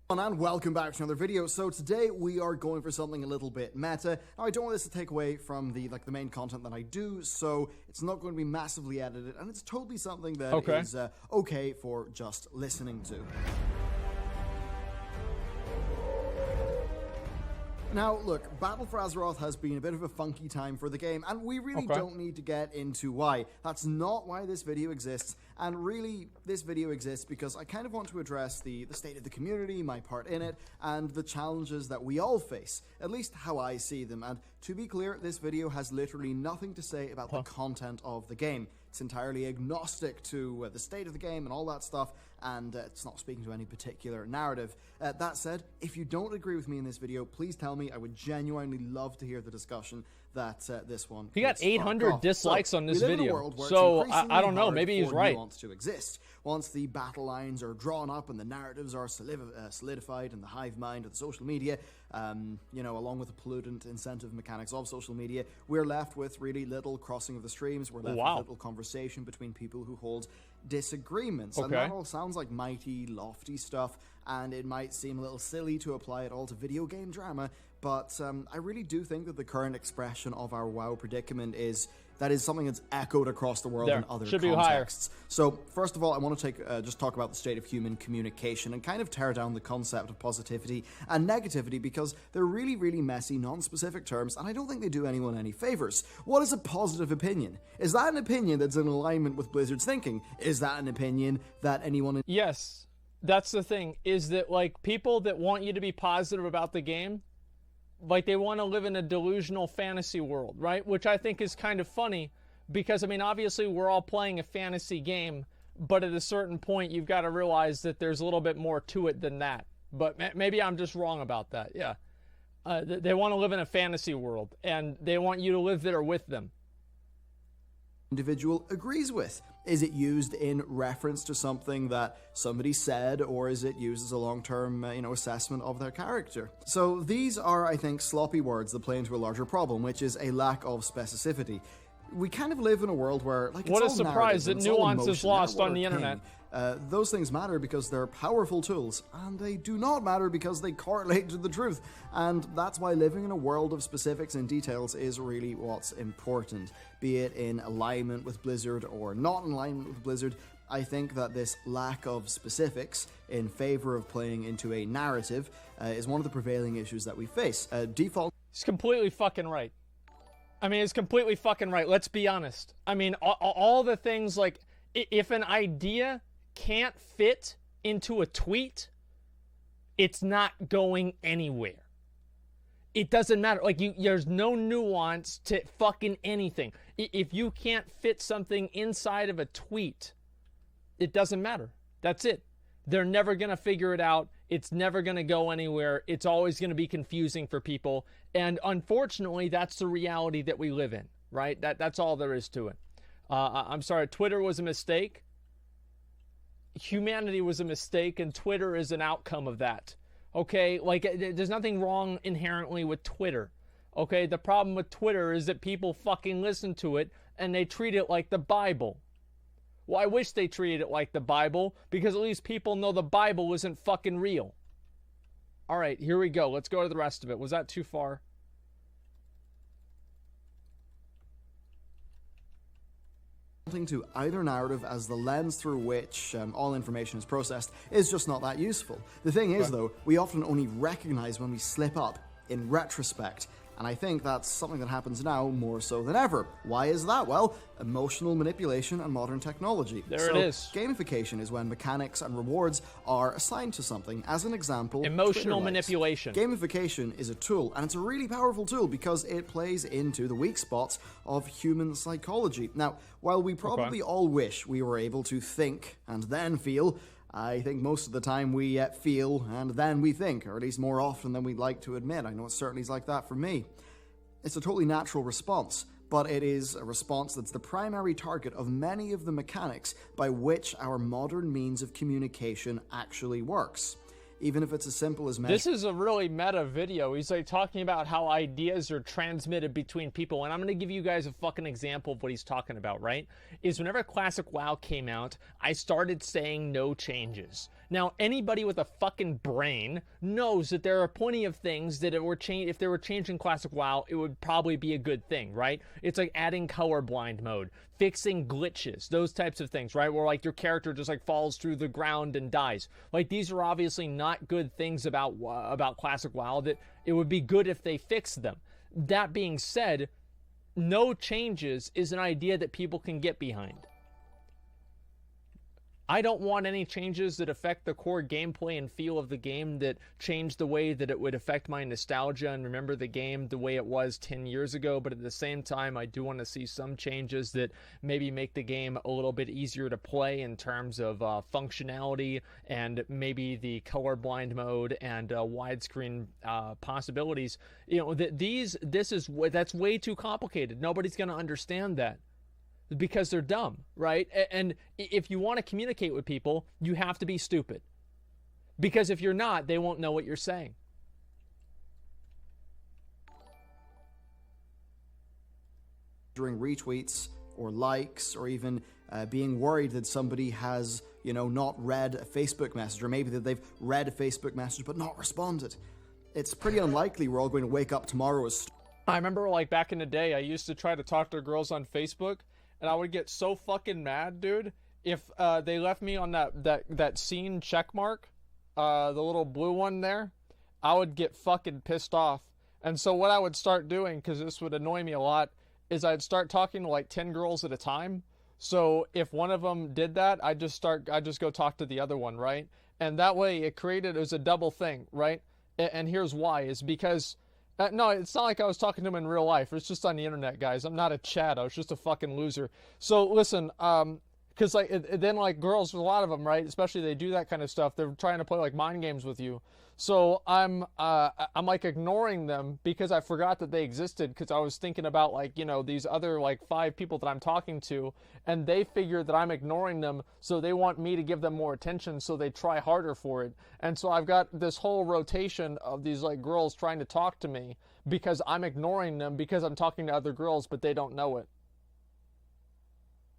And welcome back to another video. So today we are going for something a little bit meta. Now I don't want this to take away from the main content that I do, so it's not going to be massively edited, and it's totally something that is okay for just listening to. Now, look, Battle for Azeroth has been a bit of a funky time for the game, and we really don't need to get into why. That's not why this video exists, and really, this video exists because I kind of want to address the state of the community, my part in it, and the challenges that we all face, at least how I see them. And to be clear, this video has literally nothing to say about the content of the game. It's entirely agnostic to the state of the game and all that stuff, and it's not speaking to any particular narrative. That said, if you don't agree with me in this video, please tell me. I would genuinely love to hear the discussion that this one. He got 800 dislikes on this video, so I don't know, maybe he's right. To exist. Once the battle lines are drawn up and the narratives are solidified in the hive mind of the social media, you know, along with the pollutant incentive mechanics of social media, we're left with really little crossing of the streams. We're left with little conversation between people who hold disagreements. And that all sounds like mighty, lofty stuff, and it might seem a little silly to apply it all to video game drama, but I really do think that the current expression of our WoW predicament is something that's echoed across the world in other contexts. So, first of all, I want to just talk about the state of human communication and kind of tear down the concept of positivity and negativity, because they're really, really messy, non-specific terms, and I don't think they do anyone any favors. What is a positive opinion? Is that an opinion that's in alignment with Blizzard's thinking? Is that an opinion that anyone... Yes, that's the thing, is that, like, people that want you to be positive about the game, like, they want to live in a delusional fantasy world, right? Which I think is kind of funny because, I mean, obviously we're all playing a fantasy game, but at a certain point you've got to realize that there's a little bit more to it than that. But maybe I'm just wrong about that, yeah. They want to live in a fantasy world, and they want you to live there with them. Individual agrees with. Is it used in reference to something that somebody said, or is it used as a long-term, assessment of their character? So these are, I think, sloppy words that play into a larger problem, which is a lack of specificity. We kind of live in a world where, like, what a surprise that nuance is lost on the internet. Those things matter because they're powerful tools, and they do not matter because they correlate to the truth. And that's why living in a world of specifics and details is really what's important. Be it in alignment with Blizzard or not in alignment with Blizzard, I think that this lack of specifics in favor of playing into a narrative is one of the prevailing issues that we face. Default... It's completely fucking right. I mean, it's completely fucking right. Let's be honest. I mean, all the things, like, if an idea can't fit into a tweet, it's not going anywhere. It doesn't matter. Like, there's no nuance to fucking anything. If you can't fit something inside of a tweet, it doesn't matter. That's it. They're never going to figure it out. It's never going to go anywhere. It's always going to be confusing for people. And unfortunately, that's the reality that we live in, right? That's all there is to it. I'm sorry, Twitter was a mistake. Humanity was a mistake, and Twitter is an outcome of that. Okay? Like, there's nothing wrong inherently with Twitter. Okay? The problem with Twitter is that people fucking listen to it, and they treat it like the Bible. Well, I wish they treated it like the Bible, because at least people know the Bible isn't fucking real. All right, here we go. Let's go to the rest of it. Was that too far? To either narrative as the lens through which all information is processed is just not that useful. The thing is, though, we often only recognize when we slip up in retrospect. And I think that's something that happens now more so than ever. Why is that? Well, emotional manipulation and modern technology. There it is. Gamification is when mechanics and rewards are assigned to something. As an example, emotional manipulation. Gamification is a tool, and it's a really powerful tool because it plays into the weak spots of human psychology. Now, while we probably all wish we were able to think and then feel, I think most of the time we feel and then we think, or at least more often than we'd like to admit. I know it certainly is like that for me. It's a totally natural response, but it is a response that's the primary target of many of the mechanics by which our modern means of communication actually works. even if it's as simple as This is a really meta video. He's like talking about how ideas are transmitted between people, and I'm going to give you guys a fucking example of what he's talking about, right? Is whenever Classic WoW came out, I started saying no changes. Now, anybody with a fucking brain knows that there are plenty of things that if they were changing Classic WoW, it would probably be a good thing, right? It's like adding colorblind mode, fixing glitches, those types of things, right? Where like your character just like falls through the ground and dies. Like these are obviously not good things about Classic WoW that it would be good if they fixed them. That being said, no changes is an idea that people can get behind. I don't want any changes that affect the core gameplay and feel of the game that change the way that it would affect my nostalgia and remember the game the way it was 10 years ago, but at the same time, I do want to see some changes that maybe make the game a little bit easier to play in terms of functionality and maybe the colorblind mode and widescreen possibilities. You know, that's way too complicated. Nobody's going to understand that. Because they're dumb, right? And if you want to communicate with people, you have to be stupid. Because if you're not, they won't know what you're saying. During retweets or likes or even being worried that somebody has, you know, not read a Facebook message, or maybe that they've read a Facebook message but not responded. It's pretty unlikely we're all going to wake up tomorrow as... I remember like back in the day, I used to try to talk to girls on Facebook. And I would get so fucking mad, dude, if they left me on that scene check mark, the little blue one there. I would get fucking pissed off. And so what I would start doing, because this would annoy me a lot, is I'd start talking to like 10 girls at a time. So if one of them did that, I'd just go talk to the other one, right? And that way it was a double thing, right? And here's why, is because... no, it's not like I was talking to him in real life. It's just on the internet, guys. I'm not a Chad. I was just a fucking loser. So listen, because like then like girls, a lot of them, right? Especially they do that kind of stuff. They're trying to play like mind games with you. So I'm like ignoring them because I forgot that they existed, because I was thinking about like, you know, these other like 5 people that I'm talking to, and they figure that I'm ignoring them, so they want me to give them more attention, so they try harder for it. And so I've got this whole rotation of these like girls trying to talk to me because I'm ignoring them because I'm talking to other girls, but they don't know it.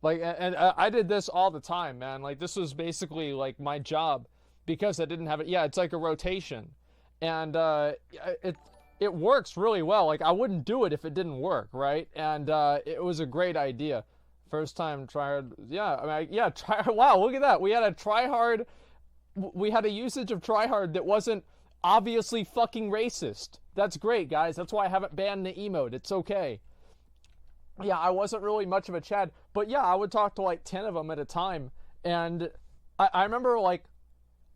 Like, and I did this all the time, man. Like, this was basically like my job. Because I didn't have it. Yeah, it's like a rotation. And it works really well. Like, I wouldn't do it if it didn't work, right? And it was a great idea. First time tryhard. Yeah, I mean, yeah, wow, look at that. We had a tryhard. We had a usage of tryhard that wasn't obviously fucking racist. That's great, guys. That's why I haven't banned the emote. It's okay. Yeah, I wasn't really much of a Chad. But yeah, I would talk to like 10 of them at a time. And I remember like,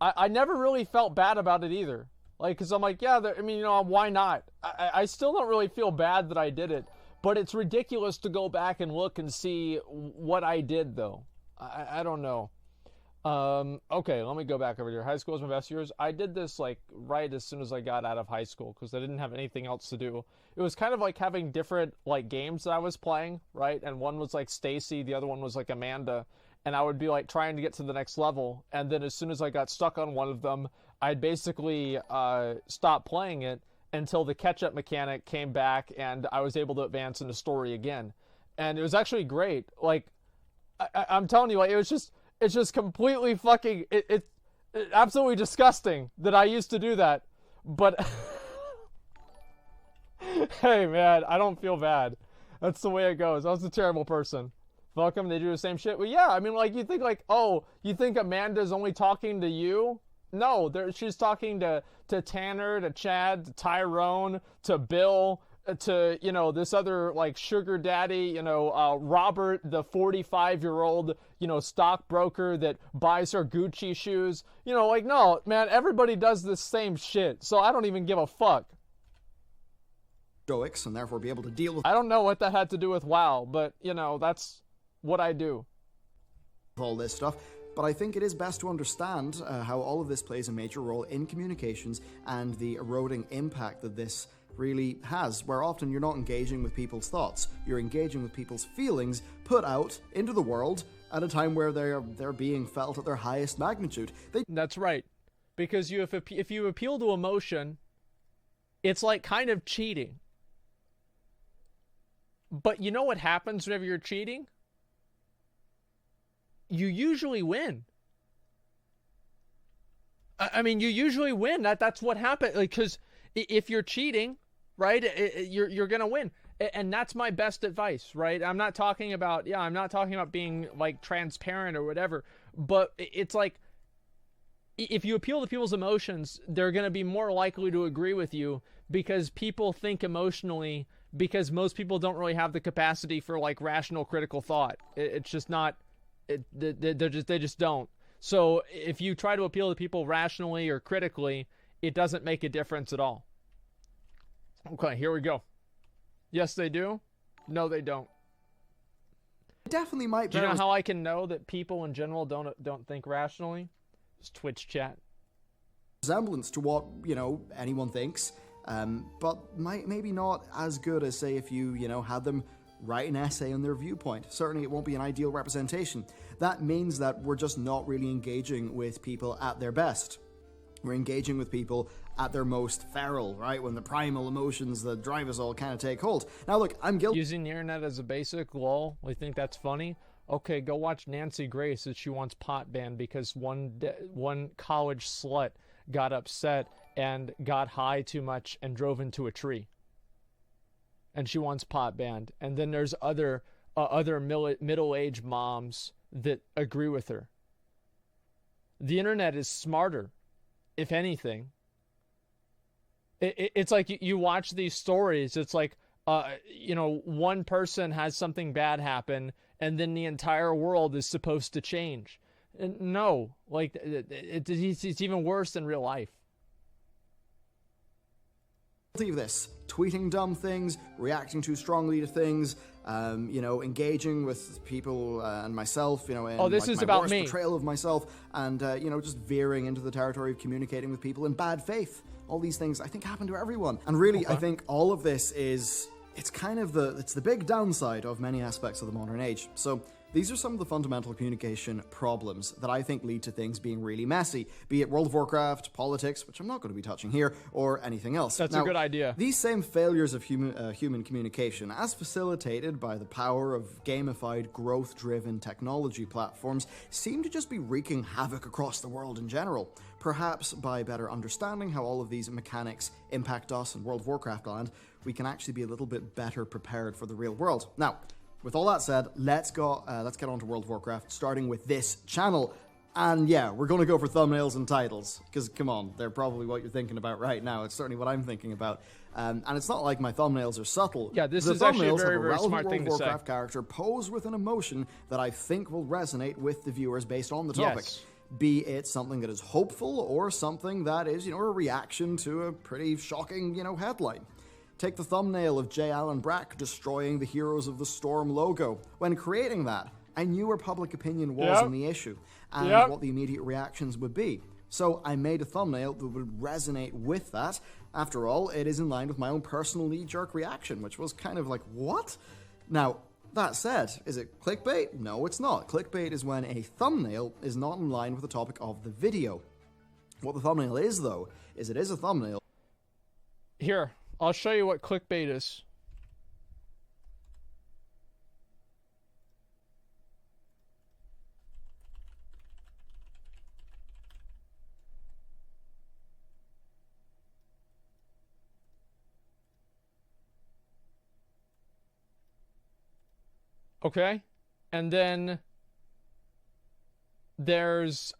I never really felt bad about it either. Like, because I'm like, yeah, I mean, you know, why not? I still don't really feel bad that I did it. But it's ridiculous to go back and look and see what I did, though. I don't know. Okay, let me go back over here. High school was my best years. I did this, like, right as soon as I got out of high school, because I didn't have anything else to do. It was kind of like having different, like, games that I was playing, right? And one was, like, Stacy. The other one was, like, Amanda. And I would be like trying to get to the next level, and then as soon as I got stuck on one of them, I'd basically stop playing it until the catch-up mechanic came back and I was able to advance in the story again. And it was actually great. Like, I'm telling you, like, it's just completely fucking, it's absolutely disgusting that I used to do that. But hey, man, I don't feel bad. That's the way it goes. I was a terrible person. Fuck them, they do the same shit. Well, yeah, I mean, like, you think, like, oh, you think Amanda's only talking to you? No, she's talking to Tanner, to Chad, to Tyrone, to Bill, to, you know, this other, like, sugar daddy, you know, Robert, the 45-year-old, you know, stockbroker that buys her Gucci shoes. You know, like, no, man, everybody does the same shit, so I don't even give a fuck. Stoics, and therefore be able to deal with... I don't know what that had to do with WoW, but, you know, that's what I do. All this stuff, but I think it is best to understand how all of this plays a major role in communications and the eroding impact that this really has, where often you're not engaging with people's thoughts, you're engaging with people's feelings put out into the world at a time where they're being felt at their highest magnitude. That's right. because if you appeal to emotion, it's like kind of cheating. But you know what happens whenever you're cheating? You usually win. I mean, you usually win. That's what happens. Like, because if you're cheating, right, you're gonna win. And that's my best advice, right? I'm not talking about being like transparent or whatever, but it's like, if you appeal to people's emotions, they're going to be more likely to agree with you, because people think emotionally, because most people don't really have the capacity for like rational critical thought. It's just not, they just don't. So if you try to appeal to people rationally or critically, it doesn't make a difference at all. Okay, here we go. Yes, they do. No, they don't. Definitely might. Do you know how I can know that people in general don't think rationally? Just Twitch chat. Resemblance to what, you know, anyone thinks, but maybe not as good as, say, if you know, had them write an essay on their viewpoint. Certainly it won't be an ideal representation. That means that we're just not really engaging with people at their best. We're engaging with people at their most feral, right? When the primal emotions that drive us all kind of take hold. Now, look, I'm guilty. Using the internet as a basic lol. We think that's funny. Okay, go watch Nancy Grace as she wants pot banned because one college slut got upset and got high too much and drove into a tree. And she wants pot banned. And then there's other middle-aged moms that agree with her. The internet is smarter, if anything. It's like you watch these stories. It's like, you know, one person has something bad happen, and then the entire world is supposed to change. No, like it's even worse in real life. Of this, tweeting dumb things, reacting too strongly to things, you know, engaging with people and myself, you know, in this like, is my about worst me. portrayal of myself, and you know, just veering into the territory of communicating with people in bad faith. All these things, I think, happen to everyone, and really, I think all of this it's kind of the big downside of many aspects of the modern age. So these are some of the fundamental communication problems that I think lead to things being really messy, be it World of Warcraft, politics, which I'm not going to be touching here, or anything else. That's now, a good idea. These same failures of human communication, as facilitated by the power of gamified, growth-driven technology platforms, seem to just be wreaking havoc across the world in general. Perhaps by better understanding how all of these mechanics impact us in World of Warcraft land, we can actually be a little bit better prepared for the real world. Now, with all that said, let's get on to World of Warcraft, starting with this channel. And yeah, we're going to go for thumbnails and titles, because come on, they're probably what you're thinking about right now. It's certainly what I'm thinking about. And it's not like my thumbnails are subtle. Yeah, this is actually a very, very smart thing to say. World of Warcraft character pose with an emotion that I think will resonate with the viewers based on the topic. Yes. Be it something that is hopeful or something that is, you know, a reaction to a pretty shocking, you know, headline. Take the thumbnail of J. Allen Brack destroying the Heroes of the Storm logo. When creating that, I knew where public opinion was on the issue and what the immediate reactions would be. So I made a thumbnail that would resonate with that. After all, it is in line with my own personal knee-jerk reaction, which was kind of like, what? Now, that said, is it clickbait? No, it's not. Clickbait is when a thumbnail is not in line with the topic of the video. What the thumbnail is, though, is it is a thumbnail. Here, I'll show you what clickbait is. Okay, and then there's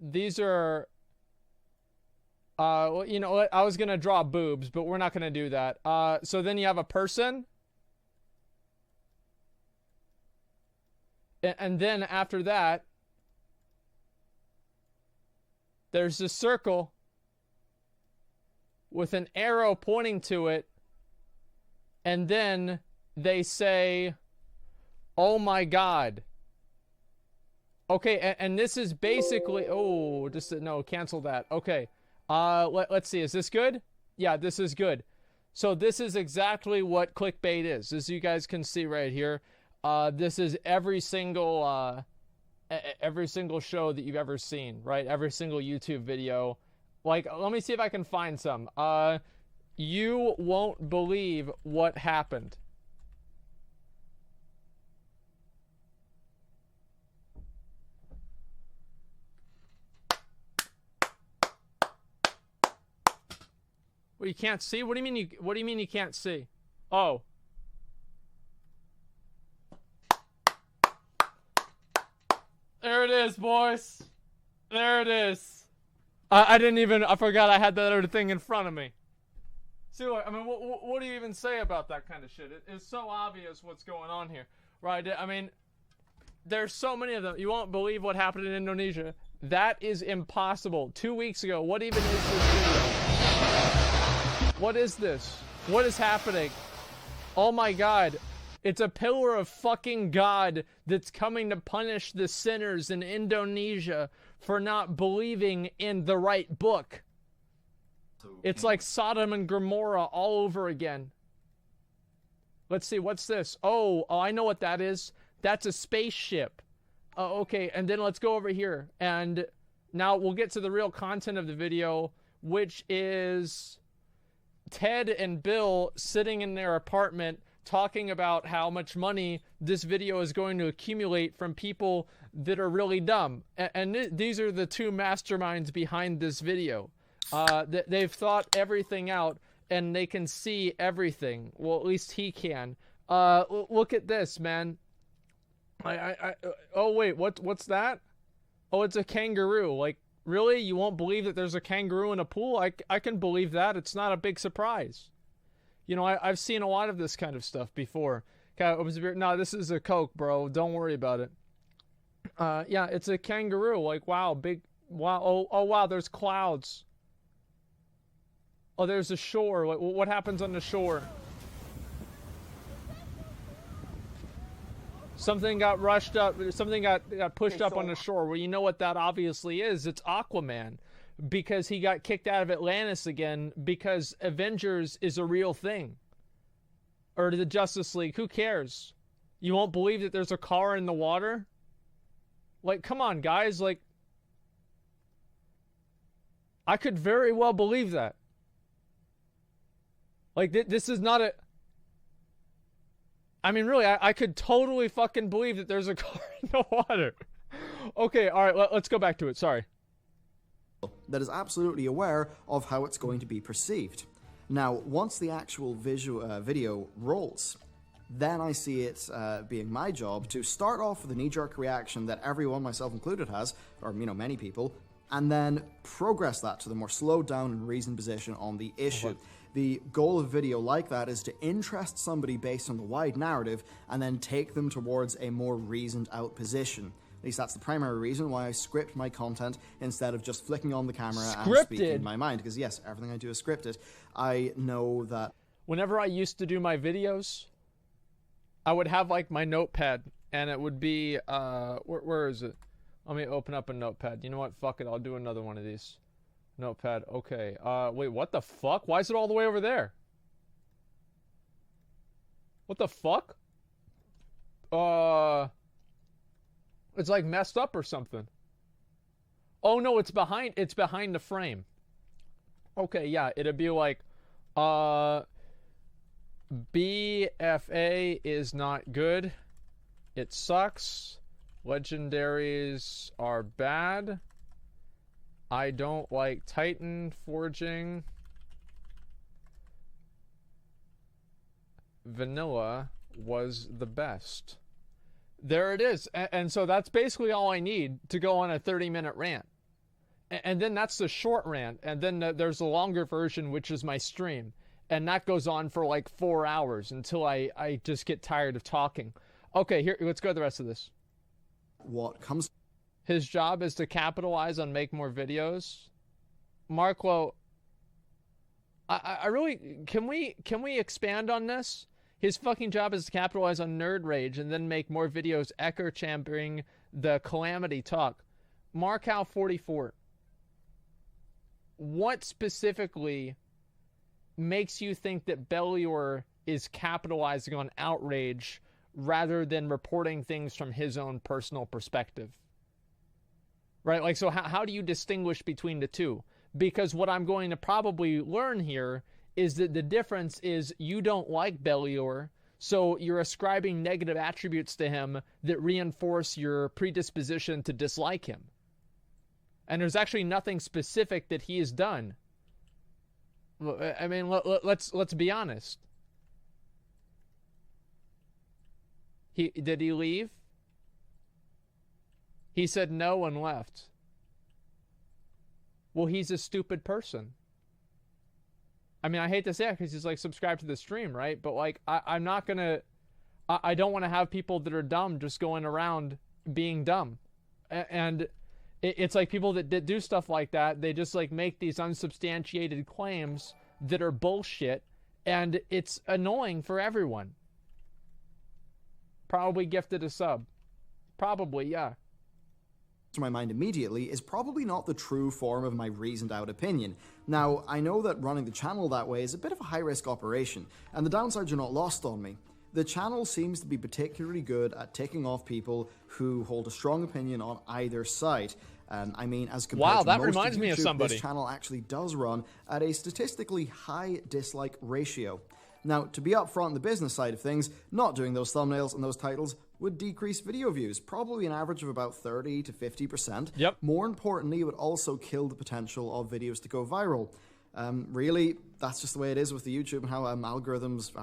these are well, you know what, I was gonna draw boobs, but we're not gonna do that. So then you have a person, and then after that there's a circle with an arrow pointing to it. And then they say, oh my God. Okay, and this is basically, oh, just, no, cancel that. Okay, let's see, is this good? Yeah, this is good. So this is exactly what clickbait is. As you guys can see right here, this is every single every single show that you've ever seen, right? Every single YouTube video. Like, let me see if I can find some. You won't believe what happened. Well, you can't see? What do you mean you can't see? Oh. There it is, boys. There it is. I forgot I had that other thing in front of me. See, look, I mean, what do you even say about that kind of shit? It's so obvious what's going on here, right? I mean, there's so many of them. You won't believe what happened in Indonesia. That is impossible. 2 weeks ago, what even is this video? What is this? What is happening? Oh my God. It's a pillar of fucking God that's coming to punish the sinners in Indonesia for not believing in the right book. It's like Sodom and Gomorrah all over again. Let's see, what's this? Oh, I know what that is. That's a spaceship. Oh, okay, and then let's go over here. And now we'll get to the real content of the video, which is Ted and Bill sitting in their apartment talking about how much money this video is going to accumulate from people that are really dumb. And these are the two masterminds behind this video. They've thought everything out, and they can see everything. Well, at least he can. Look at this, man. Oh wait, what's that? Oh, it's a kangaroo. Like, really? You won't believe that there's a kangaroo in a pool? I can believe that. It's not a big surprise. You know, I've seen a lot of this kind of stuff before. No, this is a Coke, bro. Don't worry about it. Yeah, it's a kangaroo. Like, wow, big. Wow. Oh, wow. There's clouds. Oh, there's a shore. What happens on the shore? Something got rushed up. Something got pushed up on the shore. Well, you know what that obviously is. It's Aquaman. Because he got kicked out of Atlantis again because Avengers is a real thing. Or the Justice League. Who cares? You won't believe that there's a car in the water? Like, come on, guys. Like, I could very well believe that. Like, this is not a... I mean, really, I could totally fucking believe that there's a car in the water. Okay, alright, let's go back to it. Sorry. That is absolutely aware of how it's going to be perceived. Now, once the actual video rolls, then I see it being my job to start off with a knee-jerk reaction that everyone, myself included, has, or, you know, many people, and then progress that to the more slowed down and reasoned position on the issue. The goal of a video like that is to interest somebody based on the wide narrative and then take them towards a more reasoned out position. At least that's the primary reason why I script my content instead of just flicking on the camera and speaking in my mind. Because yes, everything I do is scripted. I know that... Whenever I used to do my videos, I would have like my notepad and it would be, where is it? Let me open up a notepad. You know what? Fuck it. I'll do another one of these. Notepad. Okay. Wait, what the fuck? Why is it all the way over there? What the fuck? It's like messed up or something. Oh no, it's behind the frame. Okay, yeah, it'd be like, BFA is not good. It sucks. Legendaries are bad. I don't like Titan forging. Vanilla was the best. There it is. And so that's basically all I need to go on a 30-minute rant. And then that's the short rant. And then there's a longer version, which is my stream. And that goes on for like 4 hours until I just get tired of talking. Okay, here, let's go to the rest of this. What comes... His job is to capitalize on make more videos. Marklo, I really... Can we expand on this? His fucking job is to capitalize on nerd rage and then make more videos echo chambering the calamity talk. Markow44. What specifically makes you think that Bellular is capitalizing on outrage rather than reporting things from his own personal perspective? right? Like, so how do you distinguish between the two? Because what I'm going to probably learn here is that the difference is you don't like Bellular, so you're ascribing negative attributes to him that reinforce your predisposition to dislike him. And there's actually nothing specific that he has done. I mean, let's be honest. Did he leave? He said no and left. Well, he's a stupid person. I mean, I hate to say it because he's like subscribed to the stream, right? But like, I'm not gonna. I don't want to have people that are dumb just going around being dumb, and it's like people that do stuff like that. They just like make these unsubstantiated claims that are bullshit, and it's annoying for everyone. Probably gifted a sub. Probably, yeah. To my mind immediately is probably not the true form of my reasoned out opinion. Now, I know that running the channel that way is a bit of a high-risk operation, and the downsides are not lost on me. The channel seems to be particularly good at ticking off people who hold a strong opinion on either side. I mean, as compared to that most reminds of YouTube, me of somebody. This channel actually does run at a statistically high dislike ratio. Now, to be upfront on the business side of things, not doing those thumbnails and those titles would decrease video views, probably an average of about 30 to 50%. Yep. More importantly, it would also kill the potential of videos to go viral. Really, that's just the way it is with the YouTube and how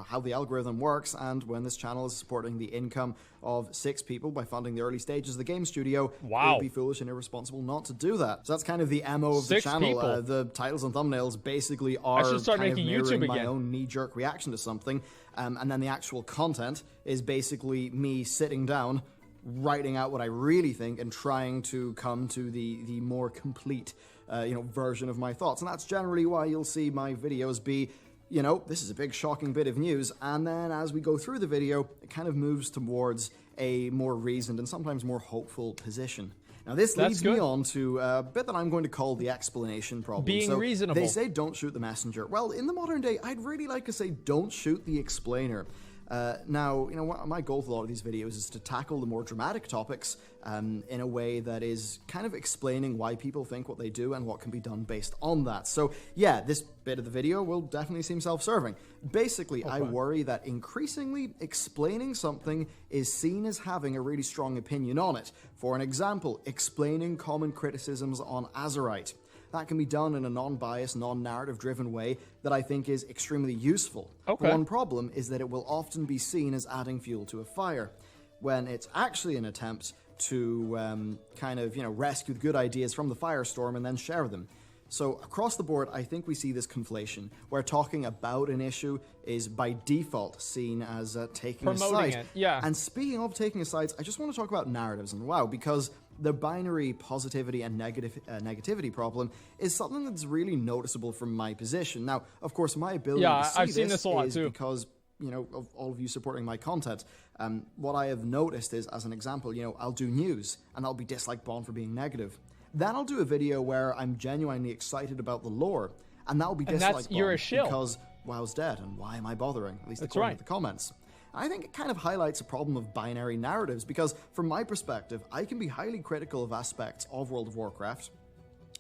how the algorithm works. And when this channel is supporting the income of 6 people by funding the early stages of the game studio, it would be foolish and irresponsible not to do that. So that's kind of the MO of the channel. The titles and thumbnails basically are kind of mirroring my own knee-jerk reaction to something, and then the actual content is basically me sitting down, writing out what I really think and trying to come to the more complete version of my thoughts. And that's generally why you'll see my videos be, this is a big shocking bit of news, and then as we go through the video, it kind of moves towards a more reasoned and sometimes more hopeful position. Now this leads me on to a bit that I'm going to call the explanation problem. Being reasonable. They say don't shoot the messenger. Well, in the modern day, I'd really like to say don't shoot the explainer. Now, my goal with a lot of these videos is to tackle the more dramatic topics in a way that is kind of explaining why people think what they do and what can be done based on that. So, yeah, this bit of the video will definitely seem self-serving. Basically, I worry that increasingly explaining something is seen as having a really strong opinion on it. For an example, explaining common criticisms on Azerite. That can be done in a non-biased, non-narrative-driven way that I think is extremely useful. One problem is that it will often be seen as adding fuel to a fire, when it's actually an attempt to rescue the good ideas from the firestorm and then share them. So across the board, I think we see this conflation, where talking about an issue is by default seen as taking a side. It, yeah. And speaking of taking a side, I just want to talk about narratives and WoW, because the binary positivity and negativity problem is something that's really noticeable from my position. Now, of course, my ability to see I've seen this a lot is too. because of all of you supporting my content. What I have noticed is, as an example, I'll do news, and I'll be disliked bombed for being negative. Then I'll do a video where I'm genuinely excited about the lore, and that'll be disliked bombed because WoW's dead, and why am I bothering? At least according to the comments. I think it kind of highlights a problem of binary narratives, because from my perspective, I can be highly critical of aspects of World of Warcraft,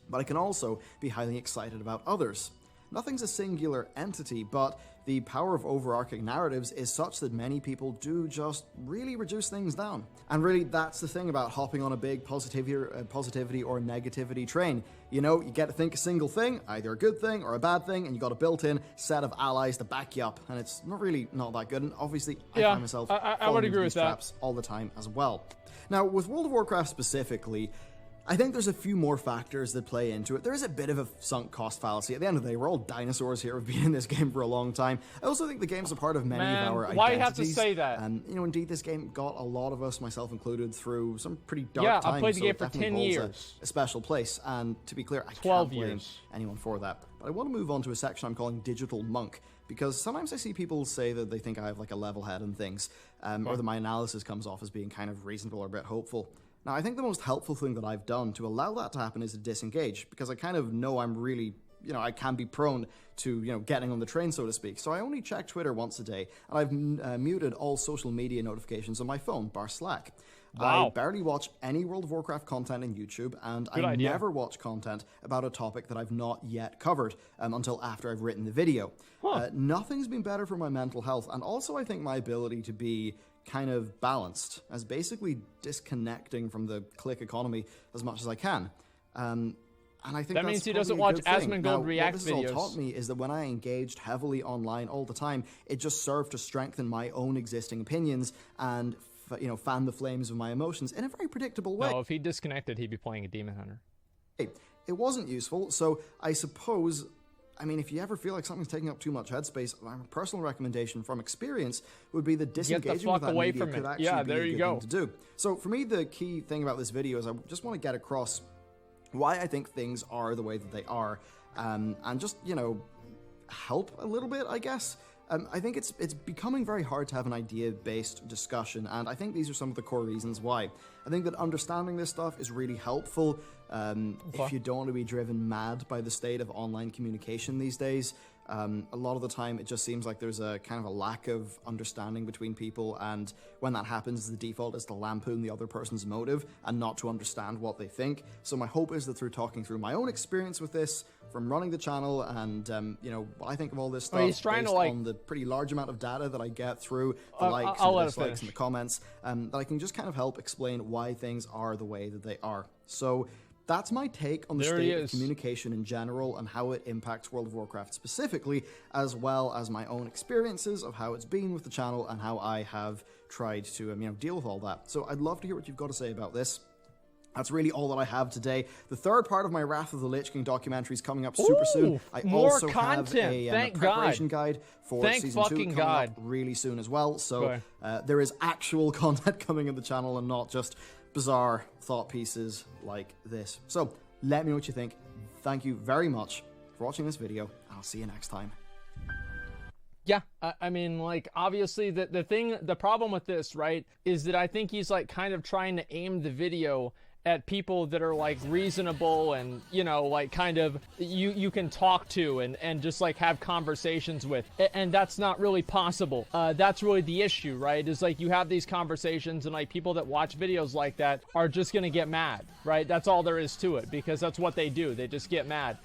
but I can also be highly excited about others. Nothing's a singular entity, but the power of overarching narratives is such that many people do just really reduce things down. And really, that's the thing about hopping on a big positivity or negativity train. You get to think a single thing, either a good thing or a bad thing, and you got a built-in set of allies to back you up, and it's not that good. And obviously, I find myself I would agree with that traps all the time as well. Now, with World of Warcraft specifically, I think there's a few more factors that play into it. There is a bit of a sunk cost fallacy. At the end of the day, we're all dinosaurs here who've been in this game for a long time. I also think the game's a part of many of our identities. Why you have to say that? Indeed, this game got a lot of us, myself included, through some pretty dark times. I played the game so for 10 years. A special place, and to be clear, I 12 can't blame years. anyone for that. But I want to move on to a section I'm calling Digital Monk, because sometimes I see people say that they think I have like a level head and things, or that my analysis comes off as being kind of reasonable or a bit hopeful. Now, I think the most helpful thing that I've done to allow that to happen is to disengage, because I kind of know I'm really, I can be prone to, getting on the train, so to speak. So I only check Twitter once a day, and I've muted all social media notifications on my phone, bar Slack. Wow. I barely watch any World of Warcraft content in YouTube, and Good I idea. never watch content about a topic that I've not yet covered until after I've written the video. Nothing's been better for my mental health, and also I think my ability to be kind of balanced, as basically disconnecting from the click economy as much as I can. And I think That means he doesn't watch Asmongold React videos. What this videos. all taught me is that when I engaged heavily online all the time, it just served to strengthen my own existing opinions and fan the flames of my emotions in a very predictable way. No, if he disconnected, he'd be playing a Demon Hunter. It wasn't useful, so I suppose, I mean, if you ever feel like something's taking up too much headspace, my personal recommendation from experience would be that disengaging with that away media from could it. actually Yeah, be there a you good go. thing to do. So for me, the key thing about this video is I just want to get across why I think things are the way that they are, and just, help a little bit, I guess. I think it's becoming very hard to have an idea-based discussion, and I think these are some of the core reasons why. I think that understanding this stuff is really helpful if you don't want to be driven mad by the state of online communication these days. A lot of the time, it just seems like there's a kind of a lack of understanding between people, and when that happens, the default is to lampoon the other person's motive and not to understand what they think. So my hope is that through talking through my own experience with this, from running the channel, and what I think of all this stuff, he's trying based to, on the pretty large amount of data that I get through the likes I'll and the let it dislikes finish. and the comments, that I can just kind of help explain why things are the way that they are. So that's my take on the There he state of is. communication in general and how it impacts World of Warcraft specifically, as well as my own experiences of how it's been with the channel and how I have tried to deal with all that. So I'd love to hear what you've got to say about this. That's really all that I have today. The third part of my Wrath of the Lich King documentary is coming up super soon. I more also have content. a Thank preparation God. guide for Thank season 2 fucking coming God. up really soon as well. So Okay. there is actual content coming in the channel and not just bizarre thought pieces like this. So let me know what you think. Thank you very much for watching this video. I'll see you next time. Yeah, I mean, like, obviously, the problem with this, right, is that I think he's, like, kind of trying to aim the video at people that are, like, reasonable and, like, kind of you can talk to and just, like, have conversations with. And that's not really possible. That's really the issue, right, is, like, you have these conversations and, like, people that watch videos like that are just gonna get mad, right? That's all there is to it, because that's what they do. They just get mad.